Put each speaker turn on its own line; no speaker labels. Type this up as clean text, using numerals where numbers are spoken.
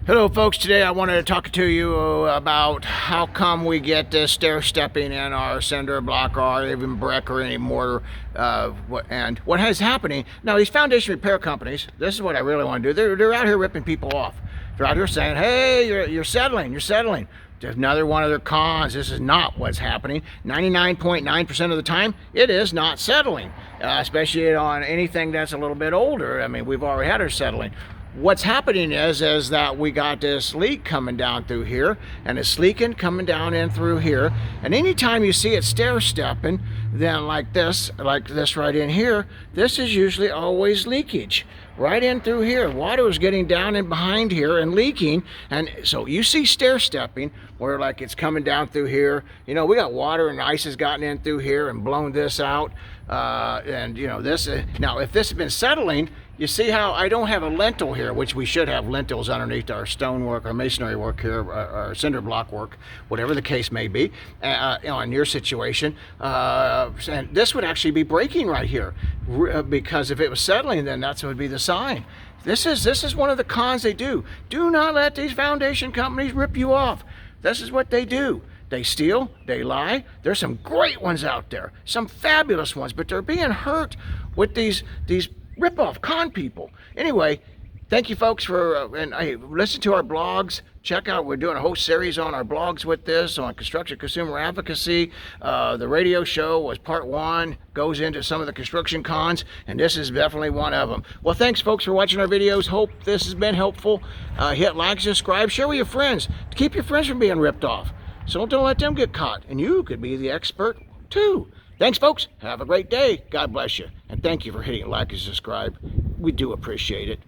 Hello folks, today I wanted to talk to you about how come we get this stair stepping in our cinder block or even brick or any mortar, and what is happening. Now these foundation repair companies, this is what I really want to do, they're out here ripping people off. They're out here saying, hey, you're settling. There's another one of their cons. This is not what's happening. 99.9% of the time, it is not settling, especially on anything that's a little bit older. I mean, we've already had our settling. What's happening is that we got this leak coming down through here, and it's leaking coming down in through here. And anytime you see it stair stepping, then like this right in here, this is usually always leakage right in through here. Water is getting down in behind here and leaking, and so you see stair stepping where like it's coming down through here. You know, we got water and ice has gotten in through here and blown this out, and you know this. Now, if this has been settling, you see how I don't have a lintel here, which we should have lintels underneath our stonework, our masonry work here, our cinder block work, whatever the case may be, you know, in your situation. And this would actually be breaking right here, because if it was settling, then that's what would be the sign. This is one of the cons they do. Do not let these foundation companies rip you off. This is what they do. They steal, they lie. There's some great ones out there, some fabulous ones, but they're being hurt with these rip-off con people. Anyway, thank you folks for and hey, listen to our blogs. Check out, we're doing a whole series on our blogs with this on construction consumer advocacy. The radio show was part 1, goes into some of the construction cons, and this is definitely one of them. Well, thanks folks for watching our videos. Hope this has been helpful. Hit like, subscribe, share with your friends to keep your friends from being ripped off. So don't let them get caught, and you could be the expert too. Thanks folks, have a great day, God bless you, and thank you for hitting like and subscribe. We do appreciate it.